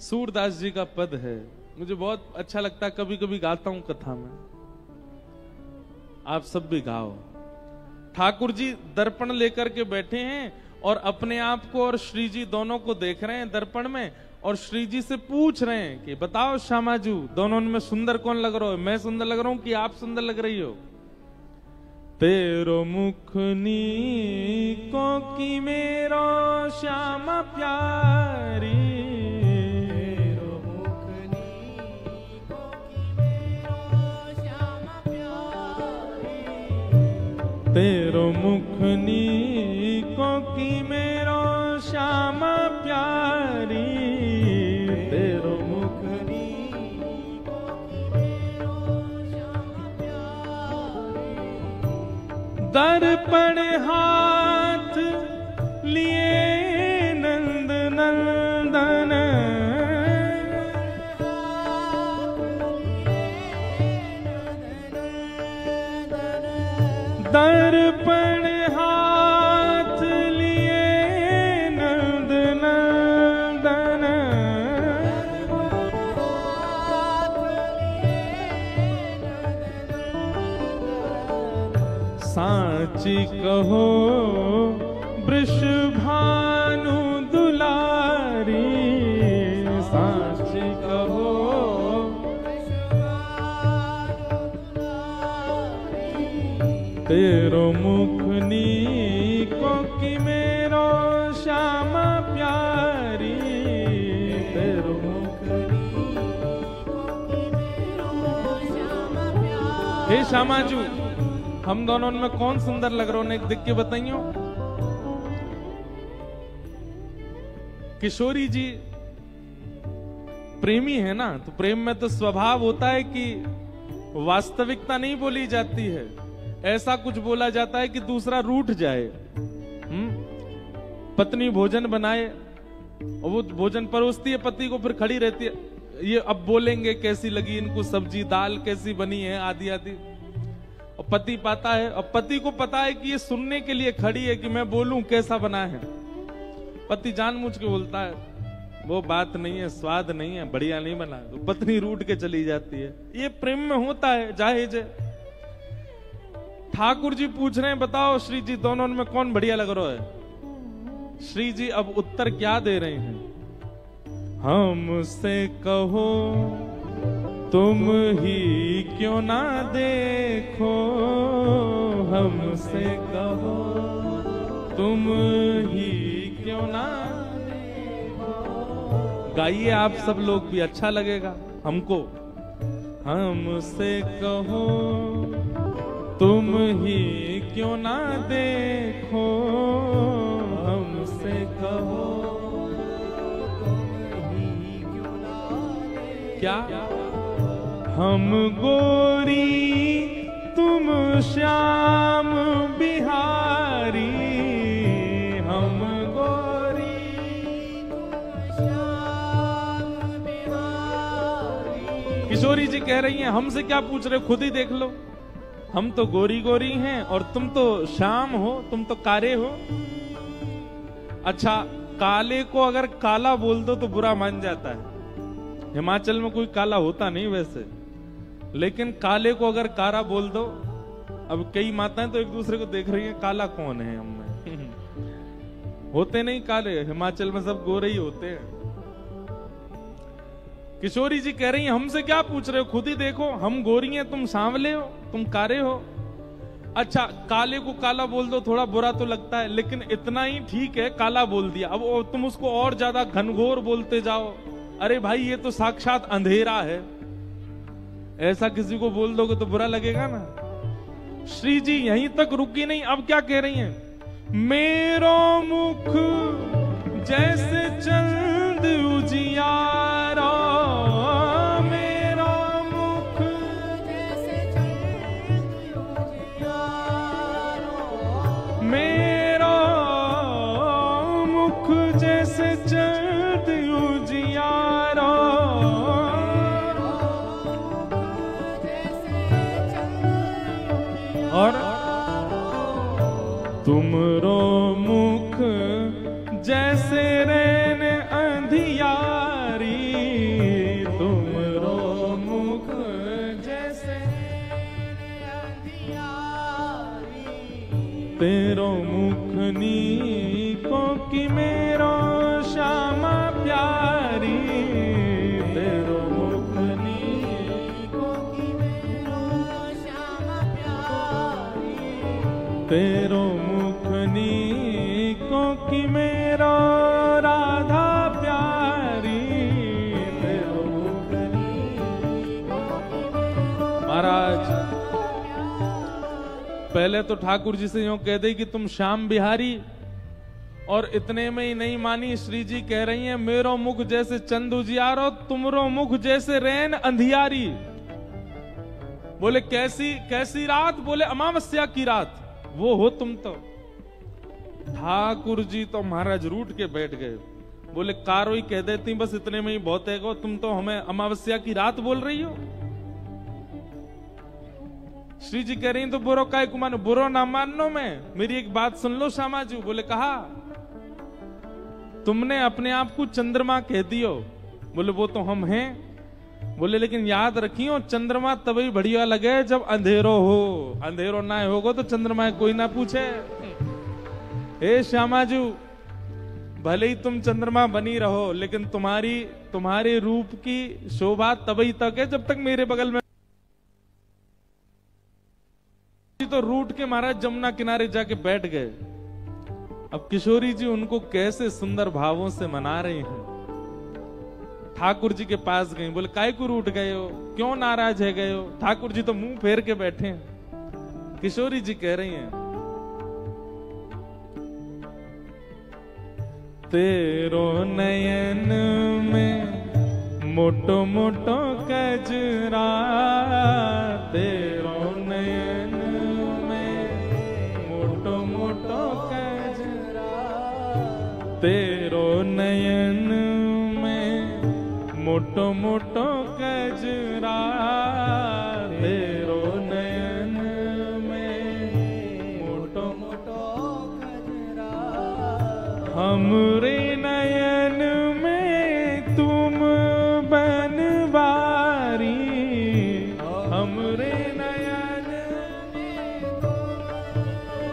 सूरदास जी का पद है, मुझे बहुत अच्छा लगता है, कभी कभी गाता हूं कथा में। आप सब भी गाओ। ठाकुर जी दर्पण लेकर के बैठे हैं और अपने आप को और श्री जी दोनों को देख रहे हैं दर्पण में, और श्री जी से पूछ रहे हैं कि बताओ श्यामाजू, दोनों में सुंदर कौन लग रहा है? मैं सुंदर लग रहा हूं कि आप सुंदर लग रही हो? तेरो मुख नीको की मेरो श्यामा प्यारी, तेरो मुख नीको की मेरो श्यामा प्यारी, तेरो मुख नीको की मेरो श्यामा प्यारी, तेरो मुख नीको की मेरो श्यामा प्यारी। दर्पण हाथ लिए नंद नंदन, दर्पण हाथ लिए नंद नंदन, साची कहो वृषभानु दुलारी, साची कहो तेरो मुख नीको की मेरो श्यामा प्यारी, तेरो मुख नीको की मेरो श्यामा प्यारी। हे श्यामाजू, हम दोनों में कौन सुंदर लग रहा है? देख के बताइयो। किशोरी जी प्रेमी है ना, तो प्रेम में तो स्वभाव होता है कि वास्तविकता नहीं बोली जाती है, ऐसा कुछ बोला जाता है कि दूसरा रूठ जाए। पत्नी भोजन बनाए और वो भोजन परोसती है पति को, फिर खड़ी रहती है, ये अब बोलेंगे कैसी लगी इनको सब्जी, दाल कैसी बनी है, आदि आदि। और पति पाता है, और पति को पता है कि ये सुनने के लिए खड़ी है कि मैं बोलूं कैसा बना है। पति जानबूझ के बोलता है वो बात नहीं है, स्वाद नहीं है, बढ़िया नहीं बना, तो पत्नी रूठ के चली जाती है। ये प्रेम में होता है, जाहिर है। ठाकुर जी पूछ रहे हैं बताओ श्री जी दोनों में कौन बढ़िया लग रहा है? श्री जी अब उत्तर क्या दे रहे हैं? हमसे कहो तुम ही क्यों ना देखो, हमसे कहो तुम ही क्यों ना देखो। गाइए आप सब लोग भी, अच्छा लगेगा हमको। हमसे कहो तुम ही क्यों ना देखो, हमसे कहो तुम ही क्यों ना देखो। क्या हम गोरी तुम श्याम बिहारी, हम गोरी तुम श्याम बिहारी। किशोरी जी कह रही हैं हमसे क्या पूछ रहे हो, खुद ही देख लो। हम तो गोरी गोरी हैं और तुम तो श्याम हो, तुम तो कारे हो। अच्छा, काले को अगर काला बोल दो तो बुरा मान जाता है। हिमाचल में कोई काला होता नहीं वैसे, लेकिन काले को अगर कारा बोल दो, अब कई माताएं तो एक दूसरे को देख रही हैं काला कौन है हम में। होते नहीं काले, हिमाचल में सब गोरे ही होते हैं। किशोरी जी कह रही हैं हमसे क्या पूछ रहे हो, खुद ही देखो, हम गोरी हैं, तुम सांवले हो, तुम कारे हो। अच्छा, काले को काला बोल दो थोड़ा बुरा तो लगता है, लेकिन इतना ही ठीक है, काला बोल दिया। अब तुम उसको और ज्यादा घनघोर बोलते जाओ, अरे भाई ये तो साक्षात अंधेरा है, ऐसा किसी को बोल दोगे तो बुरा लगेगा ना। श्री जी यहीं तक रुकी नहीं, अब क्या कह रही हैं? मेरो मुख जैसे चंद उजियारा, मेरो मुख जैसे चंद उजियारा, मेरो मुख जैसे चंद उजियारा, और तुमरो मुख जैसे रैन अंधियारी, तेरो मुख नीको की मेरो राधा प्यारी, तेरो मुख महाराज पहले तो ठाकुर जी से यूं कह दे कि तुम श्याम बिहारी, और इतने में ही नहीं मानी, श्री जी कह रही हैं मेरो मुख जैसे चंद उजियारो, तुमरो मुख जैसे रैन अंधियारी। बोले कैसी कैसी रात? बोले अमावस्या की रात, वो हो तुम तो। ठाकुर जी तो महाराज रूठ के बैठ गए। बोले कारो ही कह देती बस इतने में ही बहुत है गो, तुम तो हमें अमावस्या की रात बोल रही हो। श्री जी कह रही तो बुरो काय को मानो, बुरो ना मानो मैं, मेरी एक बात सुन लो श्यामा जी। बोले कहा तुमने अपने आप को चंद्रमा कह दियो। बोले वो तो हम हैं। बोले लेकिन याद रखियो चंद्रमा तभी बढ़िया लगे जब अंधेरो हो, अंधेरो ना होगा तो चंद्रमा कोई ना पूछे। हे श्यामा जी भले ही तुम चंद्रमा बनी रहो, लेकिन तुम्हारे रूप की शोभा तभी तक है जब तक मेरे बगल में। तो रूठ के महाराज जमुना किनारे जाके बैठ गए। अब किशोरी जी उनको कैसे सुंदर भावों से मना रहे हैं। ठाकुर जी के पास गई। बोले काय को रूठ गए हो, क्यों नाराज है गए हो? ठाकुर जी तो मुंह फेर के बैठे हैं। किशोरी जी कह रही हैं तेरो नयन में मोटो मोटो कजरा, तेरो नयन तेरो नयन में मोटो मोटो कजरा, तेरो नयन में मोटो मोटो कजरा, हमरे नयन में तुम बनवारी, हमरे नयन में तुम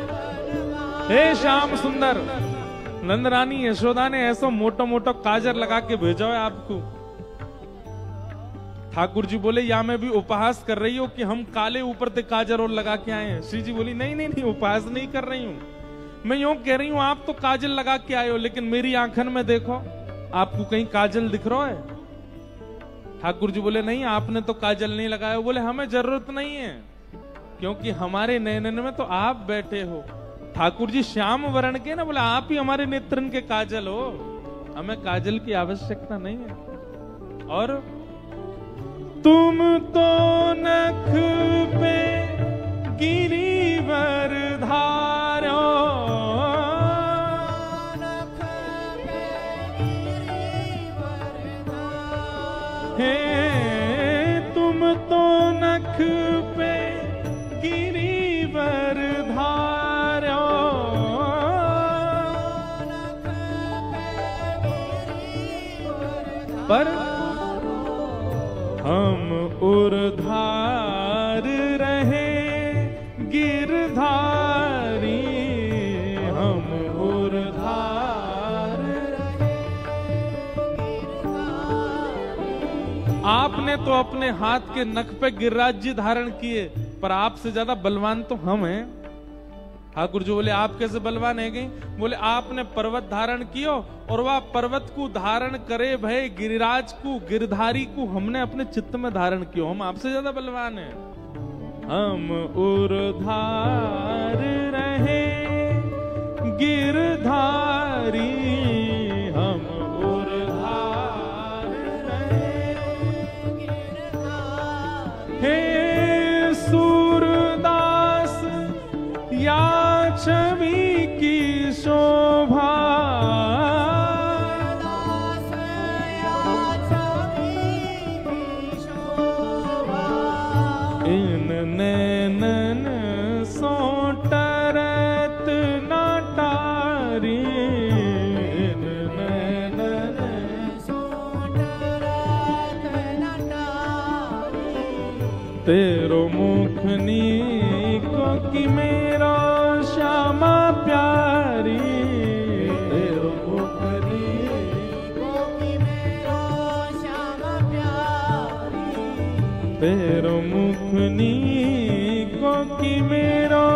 बनवारी। हे श्याम सुंदर, नंदरानी यशोदा ने ऐसा मोटो मोटो काजर लगा के भेजा है आपको। ठाकुर जी बोले या मैं भी उपहास कर रही हूँ कि हम काले ऊपर से काजर और लगा के आए हैं। श्री जी बोली नहीं नहीं नहीं, उपहास नहीं कर रही हूँ, मैं यूं कह रही हूँ आप तो काजल लगा के आए हो, लेकिन मेरी आंखन में देखो आपको कहीं काजल दिख रहा है? ठाकुर जी बोले नहीं आपने तो काजल नहीं लगाया। बोले हमें जरूरत नहीं है, क्योंकि हमारे नयनन में तो आप बैठे हो। ठाकुर जी श्याम वर्ण के ना, बोले आप ही हमारे नेत्रन के काजल हो, हमें काजल की आवश्यकता नहीं है। और तुम तो नख पे गिरिवर धारो, नख पे गिरिवर धारो, हे तुम तो नख पे गिरिवर धारो, पर हम उर्धार रहे गिरधारी, हम उर्धार रहे गिरधारी। आपने तो अपने हाथ के नख पे गिरिराज जी धारण किए, पर आपसे ज्यादा बलवान तो हम हैं। ठाकुर जी बोले आप कैसे बलवान है गई? बोले आपने पर्वत धारण कियो, और वह पर्वत को धारण करे भय गिरिराज को, गिरधारी को हमने अपने चित्त में धारण कियो, हम आपसे ज्यादा बलवान हैं। हम उर्धार रहे गिरधारी, हम उर्धार रहे गिरधारी। हे सूरदास या छवि की शोभा, इन नैनन सो टरत न टारी, इन नैनन सो टरत न टारी। तेरो मुख नीको की मेरा श्यामा प्यारी, तेरो मुख नीको की मेरा श्यामा प्यारी, तेरो मुख नीको की मेरा